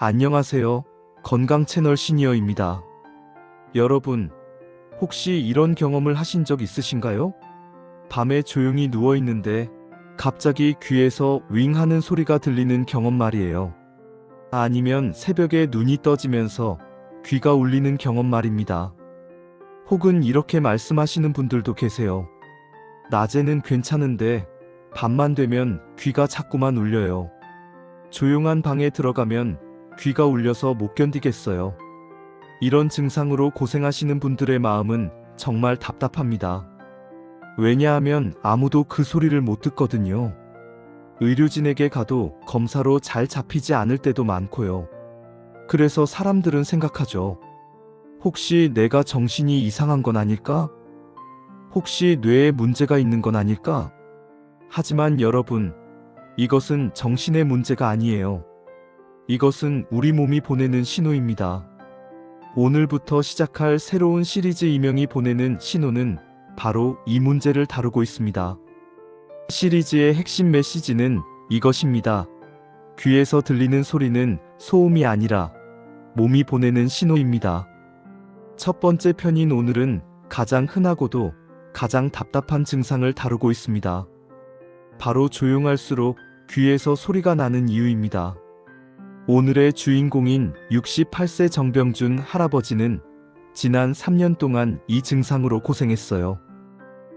안녕하세요. 건강 채널 시니어입니다. 여러분, 혹시 이런 경험을 하신 적 있으신가요? 밤에 조용히 누워 있는데 갑자기 귀에서 윙 하는 소리가 들리는 경험 말이에요. 아니면 새벽에 눈이 떠지면서 귀가 울리는 경험 말입니다. 혹은 이렇게 말씀하시는 분들도 계세요. 낮에는 괜찮은데 밤만 되면 귀가 자꾸만 울려요. 조용한 방에 들어가면 귀가 울려서 못 견디겠어요. 이런 증상으로 고생하시는 분들의 마음은 정말 답답합니다. 왜냐하면 아무도 그 소리를 못 듣거든요. 의료진에게 가도 검사로 잘 잡히지 않을 때도 많고요. 그래서 사람들은 생각하죠. 혹시 내가 정신이 이상한 건 아닐까? 혹시 뇌에 문제가 있는 건 아닐까? 하지만 여러분, 이것은 정신의 문제가 아니에요. 이것은 우리 몸이 보내는 신호입니다. 오늘부터 시작할 새로운 시리즈 이명이 보내는 신호는 바로 이 문제를 다루고 있습니다. 시리즈의 핵심 메시지는 이것입니다. 귀에서 들리는 소리는 소음이 아니라 몸이 보내는 신호입니다. 첫 번째 편인 오늘은 가장 흔하고도 가장 답답한 증상을 다루고 있습니다. 바로 조용할수록 귀에서 소리가 나는 이유입니다. 오늘의 주인공인 68세 정병준 할아버지는 지난 3년 동안 이 증상으로 고생했어요.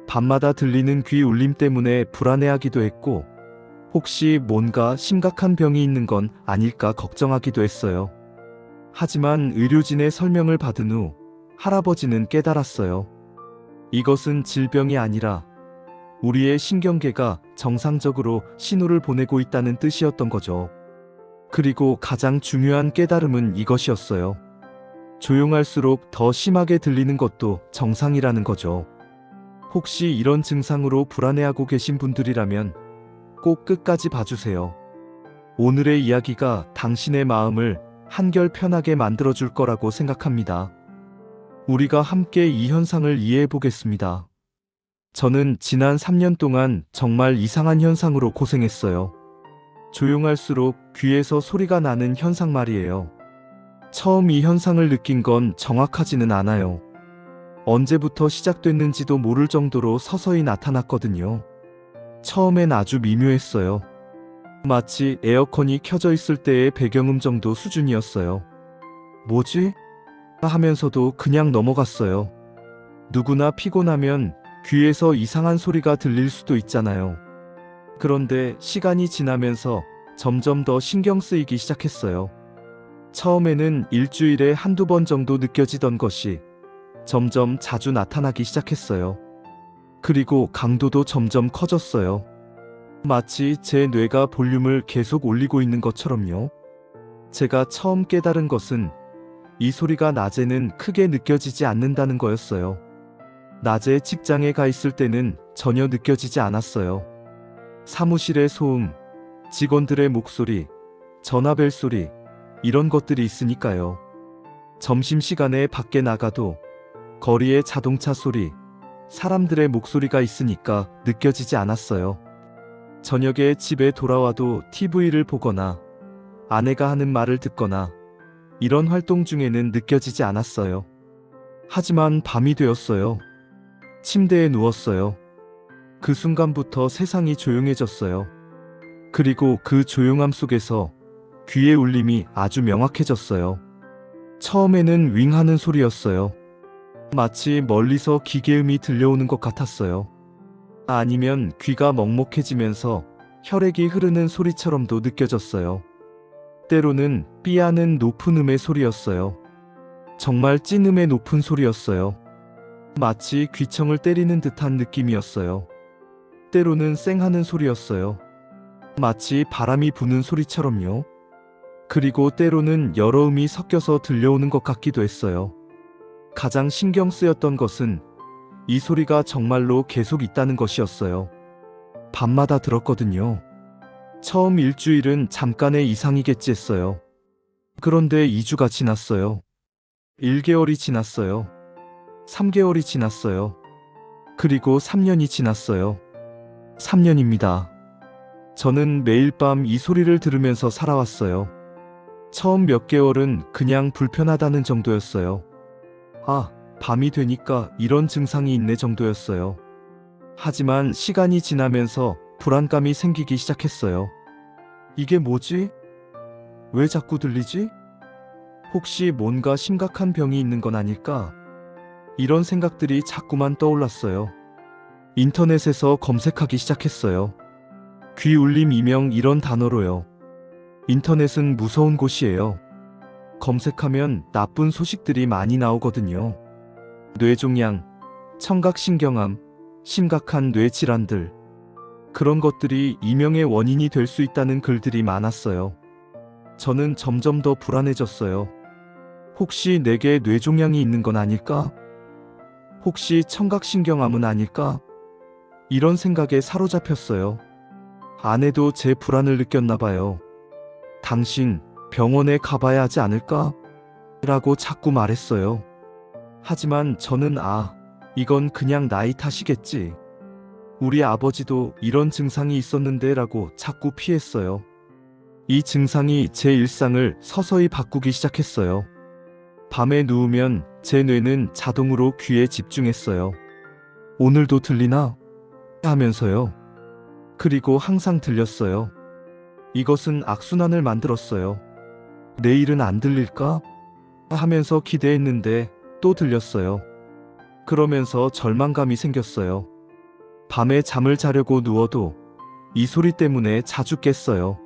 밤마다 들리는 귀 울림 때문에 불안해하기도 했고, 혹시 뭔가 심각한 병이 있는 건 아닐까 걱정하기도 했어요. 하지만 의료진의 설명을 받은 후 할아버지는 깨달았어요. 이것은 질병이 아니라 우리의 신경계가 정상적으로 신호를 보내고 있다는 뜻이었던 거죠. 그리고 가장 중요한 깨달음은 이것이었어요. 조용할수록 더 심하게 들리는 것도 정상이라는 거죠. 혹시 이런 증상으로 불안해하고 계신 분들이라면 꼭 끝까지 봐주세요. 오늘의 이야기가 당신의 마음을 한결 편하게 만들어줄 거라고 생각합니다. 우리가 함께 이 현상을 이해해 보겠습니다. 저는 지난 3년 동안 정말 이상한 현상으로 고생했어요. 조용할수록 귀에서 소리가 나는 현상 말이에요. 처음 이 현상을 느낀 건 정확하지는 않아요. 언제부터 시작됐는지도 모를 정도로 서서히 나타났거든요. 처음엔 아주 미묘했어요. 마치 에어컨이 켜져 있을 때의 배경음 정도 수준이었어요. 뭐지? 하면서도 그냥 넘어갔어요. 누구나 피곤하면 귀에서 이상한 소리가 들릴 수도 있잖아요. 그런데 시간이 지나면서 점점 더 신경 쓰이기 시작했어요. 처음에는 일주일에 한두 번 정도 느껴지던 것이 점점 자주 나타나기 시작했어요. 그리고 강도도 점점 커졌어요. 마치 제 뇌가 볼륨을 계속 올리고 있는 것처럼요. 제가 처음 깨달은 것은 이 소리가 낮에는 크게 느껴지지 않는다는 거였어요. 낮에 직장에 가 있을 때는 전혀 느껴지지 않았어요. 사무실의 소음, 직원들의 목소리, 전화벨 소리, 이런 것들이 있으니까요. 점심시간에 밖에 나가도 거리의 자동차 소리, 사람들의 목소리가 있으니까 느껴지지 않았어요. 저녁에 집에 돌아와도 TV를 보거나 아내가 하는 말을 듣거나 이런 활동 중에는 느껴지지 않았어요. 하지만 밤이 되었어요. 침대에 누웠어요. 그 순간부터 세상이 조용해졌어요. 그리고 그 조용함 속에서 귀의 울림이 아주 명확해졌어요. 처음에는 윙 하는 소리였어요. 마치 멀리서 기계음이 들려오는 것 같았어요. 아니면 귀가 먹먹해지면서 혈액이 흐르는 소리처럼도 느껴졌어요. 때로는 삐하는 높은 음의 소리였어요. 정말 찐음의 높은 소리였어요. 마치 귀청을 때리는 듯한 느낌이었어요. 때로는 쌩하는 소리였어요. 마치 바람이 부는 소리처럼요. 그리고 때로는 여러 음이 섞여서 들려오는 것 같기도 했어요. 가장 신경 쓰였던 것은 이 소리가 정말로 계속 있다는 것이었어요. 밤마다 들었거든요. 처음 일주일은 잠깐의 이상이겠지 했어요. 그런데 2주가 지났어요. 1개월이 지났어요. 3개월이 지났어요. 그리고 3년이 지났어요. 3년입니다. 저는 매일 밤 이 소리를 들으면서 살아왔어요. 처음 몇 개월은 그냥 불편하다는 정도였어요. 아, 밤이 되니까 이런 증상이 있네 정도였어요. 하지만 시간이 지나면서 불안감이 생기기 시작했어요. 이게 뭐지? 왜 자꾸 들리지? 혹시 뭔가 심각한 병이 있는 건 아닐까? 이런 생각들이 자꾸만 떠올랐어요. 인터넷에서 검색하기 시작했어요. 귀 울림 이명 이런 단어로요. 인터넷은 무서운 곳이에요. 검색하면 나쁜 소식들이 많이 나오거든요. 뇌종양, 청각신경암, 심각한 뇌질환들. 그런 것들이 이명의 원인이 될 수 있다는 글들이 많았어요. 저는 점점 더 불안해졌어요. 혹시 내게 뇌종양이 있는 건 아닐까? 혹시 청각신경암은 아닐까? 이런 생각에 사로잡혔어요. 아내도 제 불안을 느꼈나 봐요. 당신 병원에 가봐야 하지 않을까? 라고 자꾸 말했어요. 하지만 저는 이건 그냥 나이 탓이겠지. 우리 아버지도 이런 증상이 있었는데 라고 자꾸 피했어요. 이 증상이 제 일상을 서서히 바꾸기 시작했어요. 밤에 누우면 제 뇌는 자동으로 귀에 집중했어요. 오늘도 들리나? 하면서요. 그리고 항상 들렸어요. 이것은 악순환을 만들었어요. 내일은 안 들릴까? 하면서 기대했는데 또 들렸어요. 그러면서 절망감이 생겼어요. 밤에 잠을 자려고 누워도 이 소리 때문에 자주 깼어요.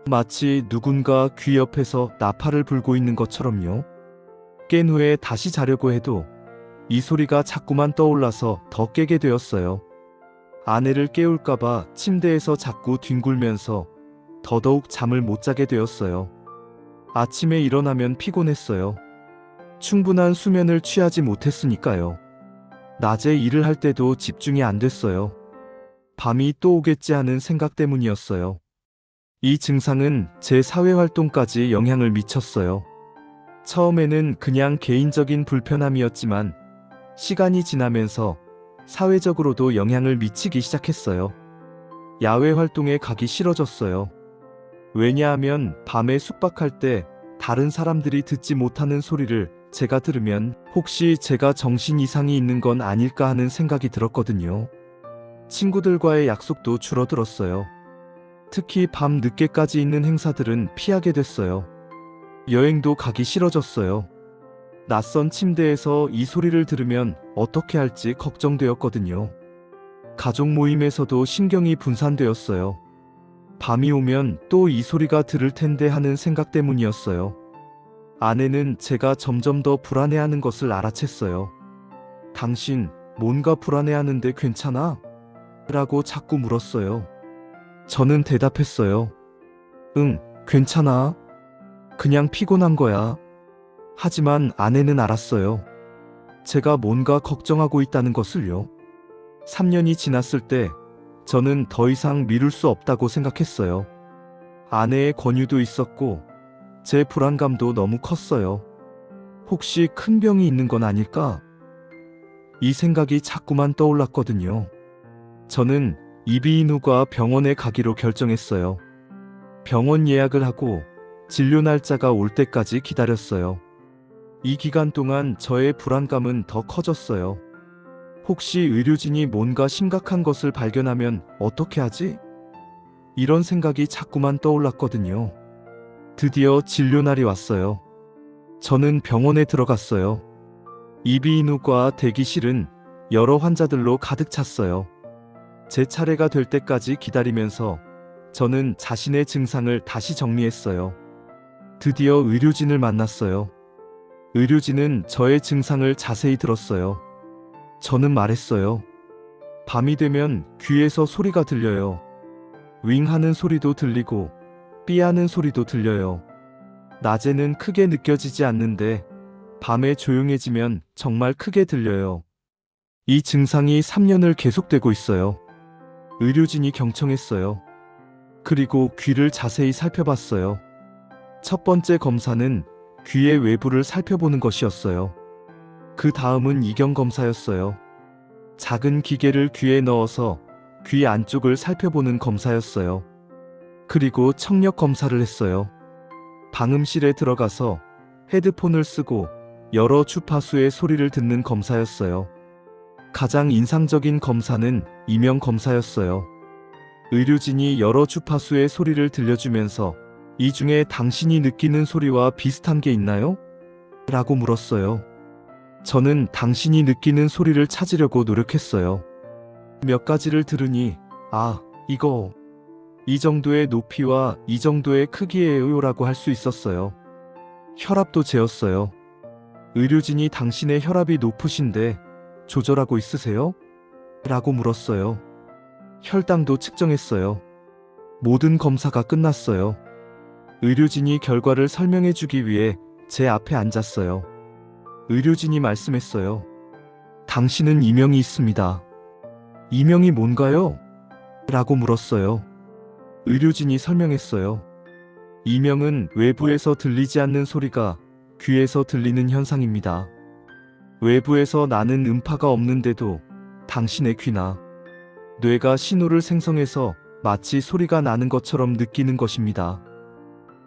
마치 누군가 귀 옆에서 나팔을 불고 있는 것처럼요. 깬 후에 다시 자려고 해도 이 소리가 자꾸만 떠올라서 더 깨게 되었어요. 아내를 깨울까봐 침대에서 자꾸 뒹굴면서 더더욱 잠을 못 자게 되었어요. 아침에 일어나면 피곤했어요. 충분한 수면을 취하지 못했으니까요. 낮에 일을 할 때도 집중이 안 됐어요. 밤이 또 오겠지 하는 생각 때문이었어요. 이 증상은 제 사회활동까지 영향을 미쳤어요. 처음에는 그냥 개인적인 불편함이었지만 시간이 지나면서 사회적으로도 영향을 미치기 시작했어요. 야외 활동에 가기 싫어졌어요. 왜냐하면 밤에 숙박할 때 다른 사람들이 듣지 못하는 소리를 제가 들으면 혹시 제가 정신 이상이 있는 건 아닐까 하는 생각이 들었거든요. 친구들과의 약속도 줄어들었어요. 특히 밤 늦게까지 있는 행사들은 피하게 됐어요. 여행도 가기 싫어졌어요. 낯선 침대에서 이 소리를 들으면 어떻게 할지 걱정되었거든요. 가족 모임에서도 신경이 분산되었어요. 밤이 오면 또 이 소리가 들을 텐데 하는 생각 때문이었어요. 아내는 제가 점점 더 불안해하는 것을 알아챘어요. 당신 뭔가 불안해하는데 괜찮아? 라고 자꾸 물었어요. 저는 대답했어요. 응, 괜찮아. 그냥 피곤한 거야. 하지만 아내는 알았어요. 제가 뭔가 걱정하고 있다는 것을요. 3년이 지났을 때 저는 더 이상 미룰 수 없다고 생각했어요. 아내의 권유도 있었고 제 불안감도 너무 컸어요. 혹시 큰 병이 있는 건 아닐까? 이 생각이 자꾸만 떠올랐거든요. 저는 이비인 후가 병원에 가기로 결정했어요. 병원 예약을 하고 진료 날짜가 올 때까지 기다렸어요. 이 기간 동안 저의 불안감은 더 커졌어요. 혹시 의료진이 뭔가 심각한 것을 발견하면 어떻게 하지? 이런 생각이 자꾸만 떠올랐거든요. 드디어 진료 날이 왔어요. 저는 병원에 들어갔어요. 이비인후과 대기실은 여러 환자들로 가득 찼어요. 제 차례가 될 때까지 기다리면서 저는 자신의 증상을 다시 정리했어요. 드디어 의료진을 만났어요. 의료진은 저의 증상을 자세히 들었어요. 저는 말했어요. 밤이 되면 귀에서 소리가 들려요. 윙 하는 소리도 들리고 삐 하는 소리도 들려요. 낮에는 크게 느껴지지 않는데 밤에 조용해지면 정말 크게 들려요. 이 증상이 3년을 계속되고 있어요. 의료진이 경청했어요. 그리고 귀를 자세히 살펴봤어요. 첫 번째 검사는 귀의 외부를 살펴보는 것이었어요. 그 다음은 이경 검사였어요. 작은 기계를 귀에 넣어서 귀 안쪽을 살펴보는 검사였어요. 그리고 청력 검사를 했어요. 방음실에 들어가서 헤드폰을 쓰고 여러 주파수의 소리를 듣는 검사였어요. 가장 인상적인 검사는 이명 검사였어요. 의료진이 여러 주파수의 소리를 들려주면서 이 중에 당신이 느끼는 소리와 비슷한 게 있나요? 라고 물었어요. 저는 당신이 느끼는 소리를 찾으려고 노력했어요. 몇 가지를 들으니, 이거, 이 정도의 높이와 이 정도의 크기예요 라고 할 수 있었어요. 혈압도 재었어요. 의료진이 당신의 혈압이 높으신데 조절하고 있으세요? 라고 물었어요. 혈당도 측정했어요. 모든 검사가 끝났어요. 의료진이 결과를 설명해 주기 위해 제 앞에 앉았어요. 의료진이 말씀했어요. 당신은 이명이 있습니다. 이명이 뭔가요? 라고 물었어요. 의료진이 설명했어요. 이명은 외부에서 들리지 않는 소리가 귀에서 들리는 현상입니다. 외부에서 나는 음파가 없는데도 당신의 귀나 뇌가 신호를 생성해서 마치 소리가 나는 것처럼 느끼는 것입니다.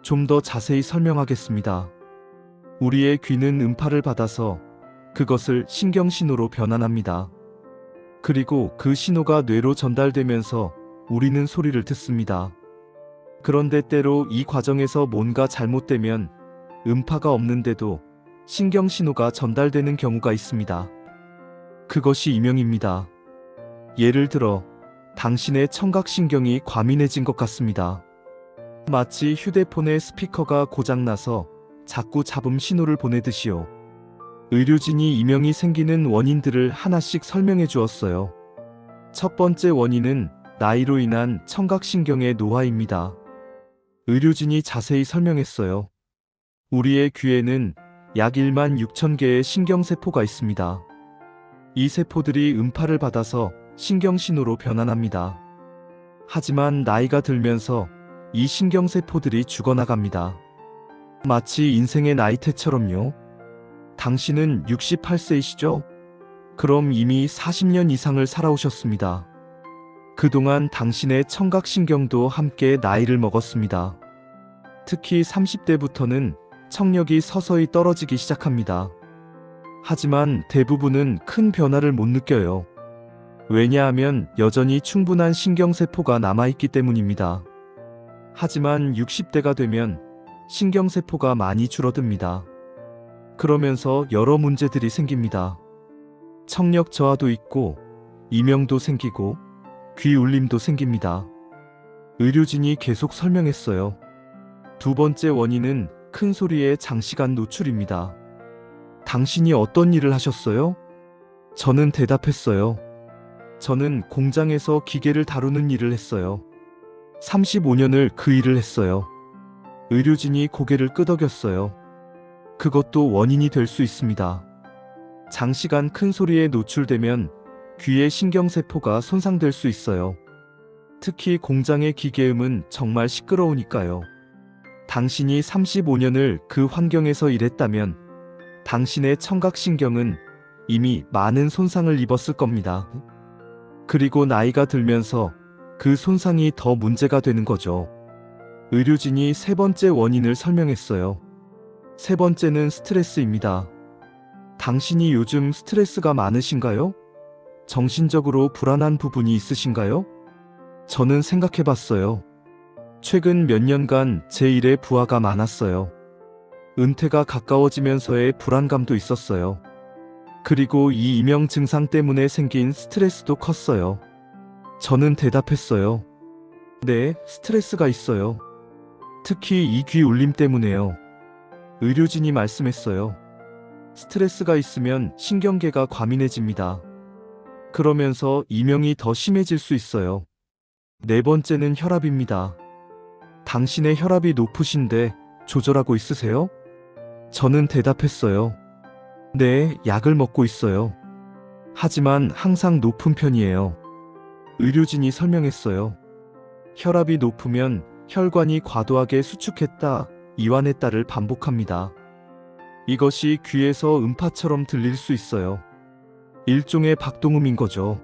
좀 더 자세히 설명하겠습니다. 우리의 귀는 음파를 받아서 그것을 신경신호로 변환합니다. 그리고 그 신호가 뇌로 전달되면서 우리는 소리를 듣습니다. 그런데 때로 이 과정에서 뭔가 잘못되면 음파가 없는데도 신경신호가 전달되는 경우가 있습니다. 그것이 이명입니다. 예를 들어 당신의 청각신경이 과민해진 것 같습니다. 마치 휴대폰의 스피커가 고장나서 자꾸 잡음 신호를 보내듯이요. 의료진이 이명이 생기는 원인들을 하나씩 설명해 주었어요. 첫 번째 원인은 나이로 인한 청각신경의 노화입니다. 의료진이 자세히 설명했어요. 우리의 귀에는 약 1만 6천 개의 신경세포가 있습니다. 이 세포들이 음파를 받아서 신경신호로 변환합니다. 하지만 나이가 들면서 이 신경세포들이 죽어나갑니다. 마치 인생의 나이테처럼요. 당신은 68세이시죠? 그럼 이미 40년 이상을 살아오셨습니다. 그동안 당신의 청각신경도 함께 나이를 먹었습니다. 특히 30대부터는 청력이 서서히 떨어지기 시작합니다. 하지만 대부분은 큰 변화를 못 느껴요. 왜냐하면 여전히 충분한 신경세포가 남아있기 때문입니다. 하지만 60대가 되면 신경세포가 많이 줄어듭니다. 그러면서 여러 문제들이 생깁니다. 청력 저하도 있고, 이명도 생기고, 귀 울림도 생깁니다. 의료진이 계속 설명했어요. 두 번째 원인은 큰 소리에 장시간 노출입니다. 당신이 어떤 일을 하셨어요? 저는 대답했어요. 저는 공장에서 기계를 다루는 일을 했어요. 35년을 그 일을 했어요. 의료진이 고개를 끄덕였어요. 그것도 원인이 될 수 있습니다. 장시간 큰 소리에 노출되면 귀의 신경세포가 손상될 수 있어요. 특히 공장의 기계음은 정말 시끄러우니까요. 당신이 35년을 그 환경에서 일했다면 당신의 청각신경은 이미 많은 손상을 입었을 겁니다. 그리고 나이가 들면서 그 손상이 더 문제가 되는 거죠. 의료진이 세 번째 원인을 설명했어요. 세 번째는 스트레스입니다. 당신이 요즘 스트레스가 많으신가요? 정신적으로 불안한 부분이 있으신가요? 저는 생각해봤어요. 최근 몇 년간 제 일에 부하가 많았어요. 은퇴가 가까워지면서의 불안감도 있었어요. 그리고 이 이명 증상 때문에 생긴 스트레스도 컸어요. 저는 대답했어요. 네, 스트레스가 있어요. 특히 이 귀 울림 때문에요. 의료진이 말씀했어요. 스트레스가 있으면 신경계가 과민해집니다. 그러면서 이명이 더 심해질 수 있어요. 네 번째는 혈압입니다. 당신의 혈압이 높으신데 조절하고 있으세요? 저는 대답했어요. 네, 약을 먹고 있어요. 하지만 항상 높은 편이에요. 의료진이 설명했어요. 혈압이 높으면 혈관이 과도하게 수축했다, 이완했다를 반복합니다. 이것이 귀에서 음파처럼 들릴 수 있어요. 일종의 박동음인 거죠.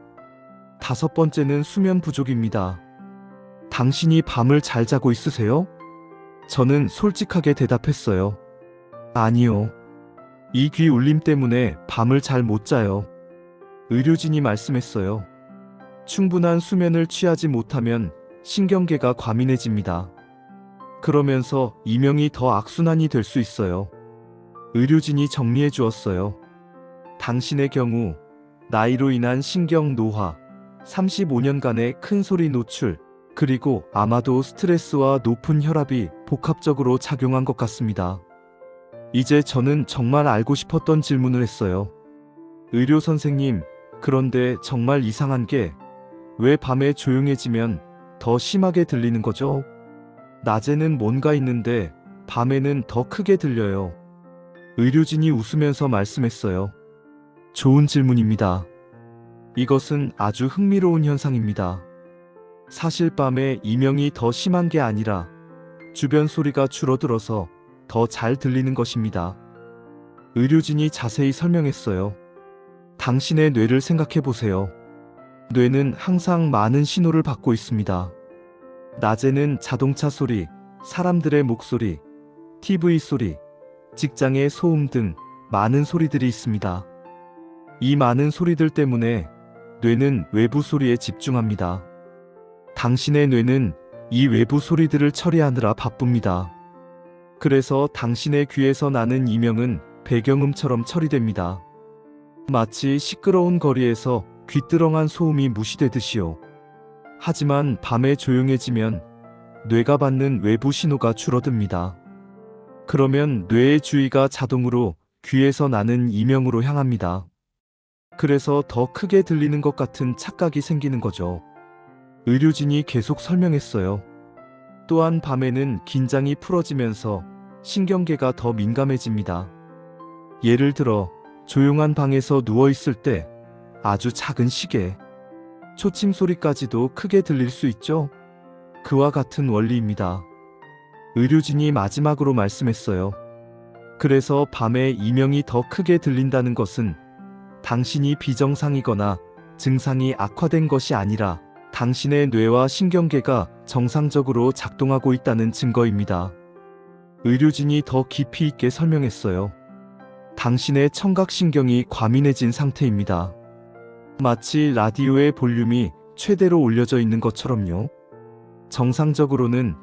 다섯 번째는 수면 부족입니다. 당신이 밤을 잘 자고 있으세요? 저는 솔직하게 대답했어요. 아니요. 이 귀 울림 때문에 밤을 잘 못 자요. 의료진이 말씀했어요. 충분한 수면을 취하지 못하면 신경계가 과민해집니다. 그러면서 이명이 더 악순환이 될 수 있어요. 의료진이 정리해 주었어요. 당신의 경우 나이로 인한 신경 노화, 35년간의 큰 소리 노출, 그리고 아마도 스트레스와 높은 혈압이 복합적으로 작용한 것 같습니다. 이제 저는 정말 알고 싶었던 질문을 했어요. 의료 선생님, 그런데 정말 이상한 게 왜 밤에 조용해지면 더 심하게 들리는 거죠? 낮에는 뭔가 있는데 밤에는 더 크게 들려요. 의료진이 웃으면서 말씀했어요. 좋은 질문입니다. 이것은 아주 흥미로운 현상입니다. 사실 밤에 이명이 더 심한 게 아니라 주변 소리가 줄어들어서 더 잘 들리는 것입니다. 의료진이 자세히 설명했어요. 당신의 뇌를 생각해 보세요. 뇌는 항상 많은 신호를 받고 있습니다. 낮에는 자동차 소리, 사람들의 목소리, TV 소리, 직장의 소음 등 많은 소리들이 있습니다. 이 많은 소리들 때문에 뇌는 외부 소리에 집중합니다. 당신의 뇌는 이 외부 소리들을 처리하느라 바쁩니다. 그래서 당신의 귀에서 나는 이명은 배경음처럼 처리됩니다. 마치 시끄러운 거리에서 귀뚜렁한 소음이 무시되듯이요. 하지만 밤에 조용해지면 뇌가 받는 외부 신호가 줄어듭니다. 그러면 뇌의 주의가 자동으로 귀에서 나는 이명으로 향합니다. 그래서 더 크게 들리는 것 같은 착각이 생기는 거죠. 의료진이 계속 설명했어요. 또한 밤에는 긴장이 풀어지면서 신경계가 더 민감해집니다. 예를 들어 조용한 방에서 누워 있을 때 아주 작은 시계, 초침 소리까지도 크게 들릴 수 있죠? 그와 같은 원리입니다. 의료진이 마지막으로 말씀했어요. 그래서 밤에 이명이 더 크게 들린다는 것은 당신이 비정상이거나 증상이 악화된 것이 아니라 당신의 뇌와 신경계가 정상적으로 작동하고 있다는 증거입니다. 의료진이 더 깊이 있게 설명했어요. 당신의 청각신경이 과민해진 상태입니다. 마치 라디오의 볼륨이 최대로 올려져 있는 것처럼요. 정상적으로는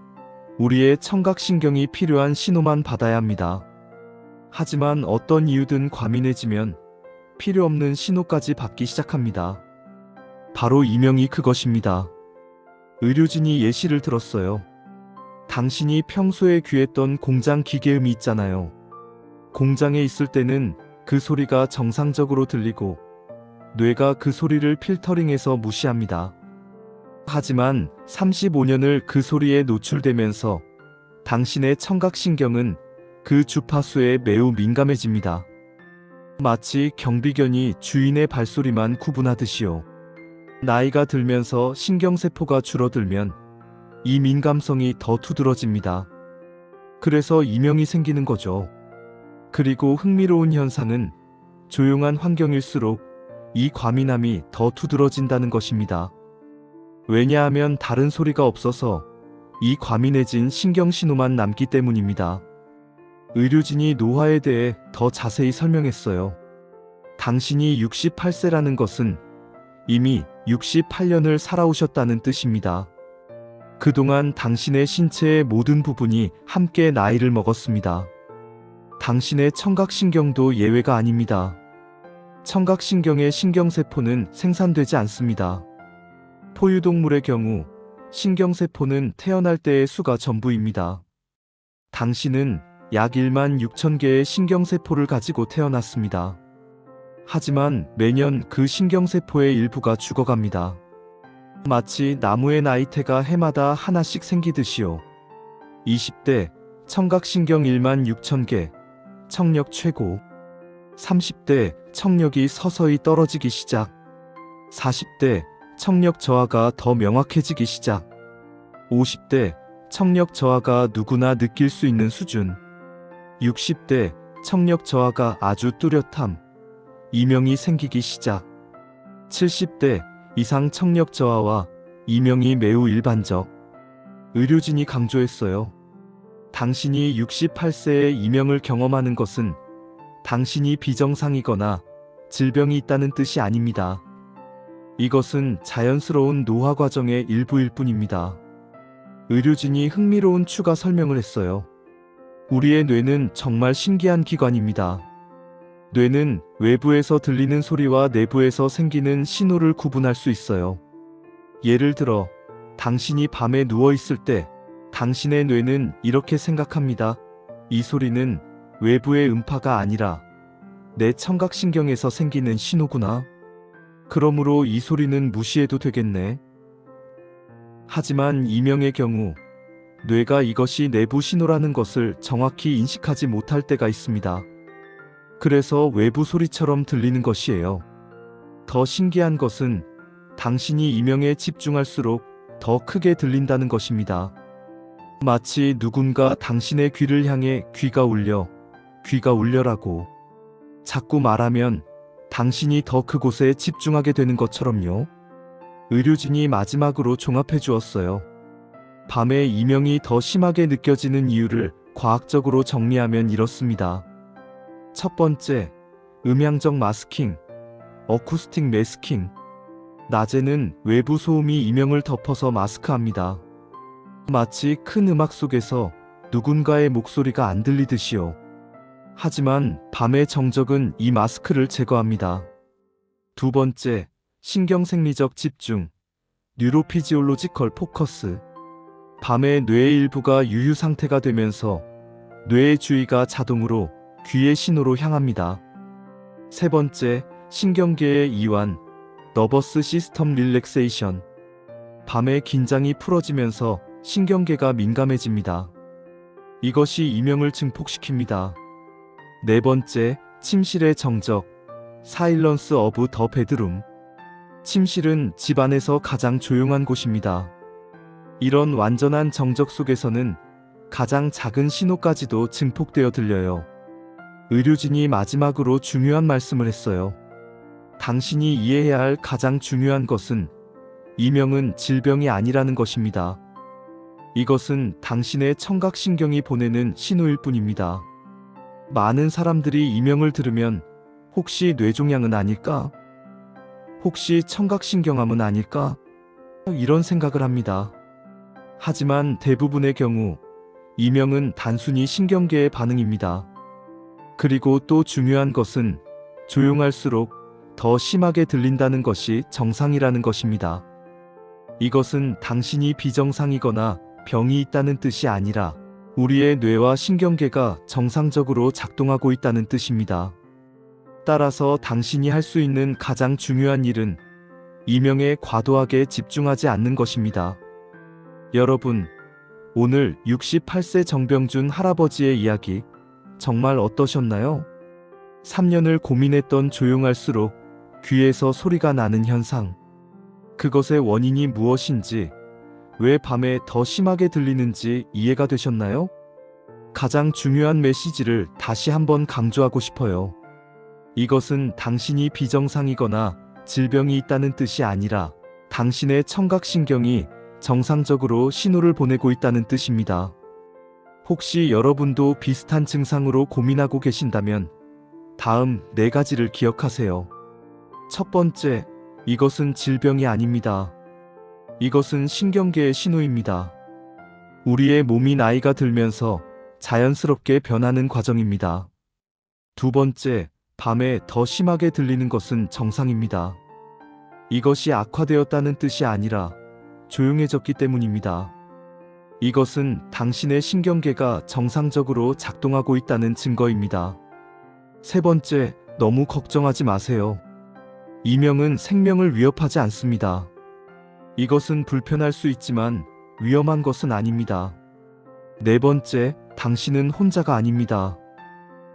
우리의 청각신경이 필요한 신호만 받아야 합니다. 하지만 어떤 이유든 과민해지면 필요 없는 신호까지 받기 시작합니다. 바로 이명이 그것입니다. 의료진이 예시를 들었어요. 당신이 평소에 귀했던 공장 기계음이 있잖아요. 공장에 있을 때는 그 소리가 정상적으로 들리고 뇌가 그 소리를 필터링해서 무시합니다. 하지만 35년을 그 소리에 노출되면서 당신의 청각신경은 그 주파수에 매우 민감해집니다. 마치 경비견이 주인의 발소리만 구분하듯이요. 나이가 들면서 신경세포가 줄어들면 이 민감성이 더 두드러집니다. 그래서 이명이 생기는 거죠. 그리고 흥미로운 현상은 조용한 환경일수록 이 과민함이 더 두드러진다는 것입니다. 왜냐하면 다른 소리가 없어서 이 과민해진 신경신호만 남기 때문입니다. 의료진이 노화에 대해 더 자세히 설명했어요. 당신이 68세라는 것은 이미 68년을 살아오셨다는 뜻입니다. 그동안 당신의 신체의 모든 부분이 함께 나이를 먹었습니다. 당신의 청각신경도 예외가 아닙니다. 청각신경의 신경세포는 생산되지 않습니다. 포유동물의 경우 신경세포는 태어날 때의 수가 전부입니다. 당신은 약 1만 6천 개의 신경세포를 가지고 태어났습니다. 하지만 매년 그 신경세포의 일부가 죽어갑니다. 마치 나무의 나이테가 해마다 하나씩 생기듯이요. 20대 청각신경 1만 6천 개, 청력 최고. 30대 청력이 서서히 떨어지기 시작. 40대 청력 저하가 더 명확해지기 시작. 50대 청력 저하가 누구나 느낄 수 있는 수준. 60대 청력 저하가 아주 뚜렷함. 이명이 생기기 시작. 70대 이상 청력 저하와 이명이 매우 일반적. 의료진이 강조했어요. 당신이 68세의 이명을 경험하는 것은 당신이 비정상이거나 질병이 있다는 뜻이 아닙니다. 이것은 자연스러운 노화 과정의 일부일 뿐입니다. 의료진이 흥미로운 추가 설명을 했어요. 우리의 뇌는 정말 신기한 기관입니다. 뇌는 외부에서 들리는 소리와 내부에서 생기는 신호를 구분할 수 있어요. 예를 들어, 당신이 밤에 누워 있을 때 당신의 뇌는 이렇게 생각합니다. 이 소리는 외부의 음파가 아니라 내 청각신경에서 생기는 신호구나. 그러므로 이 소리는 무시해도 되겠네. 하지만 이명의 경우 뇌가 이것이 내부 신호라는 것을 정확히 인식하지 못할 때가 있습니다. 그래서 외부 소리처럼 들리는 것이에요. 더 신기한 것은 당신이 이명에 집중할수록 더 크게 들린다는 것입니다. 마치 누군가 당신의 귀를 향해 귀가 울려라고 자꾸 말하면 당신이 더 그곳에 집중하게 되는 것처럼요. 의료진이 마지막으로 종합해 주었어요. 밤에 이명이 더 심하게 느껴지는 이유를 과학적으로 정리하면 이렇습니다. 첫 번째, 음향적 마스킹, 어쿠스틱 매스킹. 낮에는 외부 소음이 이명을 덮어서 마스크합니다. 마치 큰 음악 속에서 누군가의 목소리가 안 들리듯이요. 하지만 밤의 정적은 이 마스크를 제거합니다. 두 번째, 신경생리적 집중, 뉴로피지올로지컬 포커스. 밤에 뇌의 일부가 유유 상태가 되면서 뇌의 주의가 자동으로 귀의 신호로 향합니다. 세 번째, 신경계의 이완, 너버스 시스템 릴렉세이션. 밤에 긴장이 풀어지면서 신경계가 민감해집니다. 이것이 이명을 증폭시킵니다. 네 번째, 침실의 정적, 사일런스 오브 더 베드룸. 침실은 집 안에서 가장 조용한 곳입니다. 이런 완전한 정적 속에서는 가장 작은 신호까지도 증폭되어 들려요. 의료진이 마지막으로 중요한 말씀을 했어요. 당신이 이해해야 할 가장 중요한 것은 이명은 질병이 아니라는 것입니다. 이것은 당신의 청각신경이 보내는 신호일 뿐입니다. 많은 사람들이 이명을 들으면 혹시 뇌종양은 아닐까? 혹시 청각신경암은 아닐까? 이런 생각을 합니다. 하지만 대부분의 경우 이명은 단순히 신경계의 반응입니다. 그리고 또 중요한 것은 조용할수록 더 심하게 들린다는 것이 정상이라는 것입니다. 이것은 당신이 비정상이거나 병이 있다는 뜻이 아니라 우리의 뇌와 신경계가 정상적으로 작동하고 있다는 뜻입니다. 따라서 당신이 할 수 있는 가장 중요한 일은 이명에 과도하게 집중하지 않는 것입니다. 여러분, 오늘 68세 정병준 할아버지의 이야기 정말 어떠셨나요? 3년을 고민했던 조용할수록 귀에서 소리가 나는 현상. 그것의 원인이 무엇인지, 왜 밤에 더 심하게 들리는지 이해가 되셨나요? 가장 중요한 메시지를 다시 한번 강조하고 싶어요. 이것은 당신이 비정상이거나 질병이 있다는 뜻이 아니라 당신의 청각신경이 정상적으로 신호를 보내고 있다는 뜻입니다. 혹시 여러분도 비슷한 증상으로 고민하고 계신다면 다음 4가지를 기억하세요. 첫 번째, 이것은 질병이 아닙니다. 이것은 신경계의 신호입니다. 우리의 몸이 나이가 들면서 자연스럽게 변하는 과정입니다. 두 번째, 밤에 더 심하게 들리는 것은 정상입니다. 이것이 악화되었다는 뜻이 아니라 조용해졌기 때문입니다. 이것은 당신의 신경계가 정상적으로 작동하고 있다는 증거입니다. 세 번째, 너무 걱정하지 마세요. 이명은 생명을 위협하지 않습니다. 이것은 불편할 수 있지만 위험한 것은 아닙니다. 네 번째, 당신은 혼자가 아닙니다.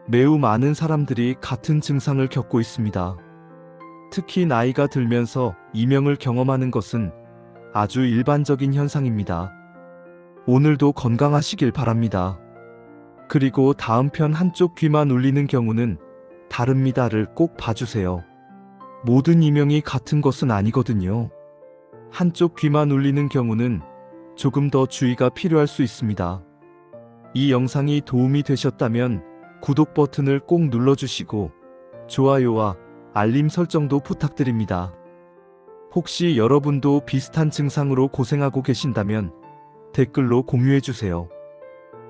매우 많은 사람들이 같은 증상을 겪고 있습니다. 특히 나이가 들면서 이명을 경험하는 것은 아주 일반적인 현상입니다. 오늘도 건강하시길 바랍니다. 그리고 다음 편 한쪽 귀만 울리는 경우는 다릅니다를 꼭 봐주세요. 모든 이명이 같은 것은 아니거든요. 한쪽 귀만 울리는 경우는 조금 더 주의가 필요할 수 있습니다. 이 영상이 도움이 되셨다면 구독 버튼을 꼭 눌러주시고 좋아요와 알림 설정도 부탁드립니다. 혹시 여러분도 비슷한 증상으로 고생하고 계신다면 댓글로 공유해주세요.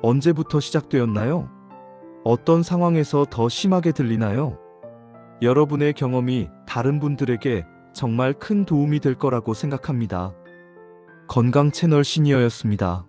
언제부터 시작되었나요? 어떤 상황에서 더 심하게 들리나요? 여러분의 경험이 다른 분들에게 정말 큰 도움이 될 거라고 생각합니다. 건강 채널 시니어였습니다.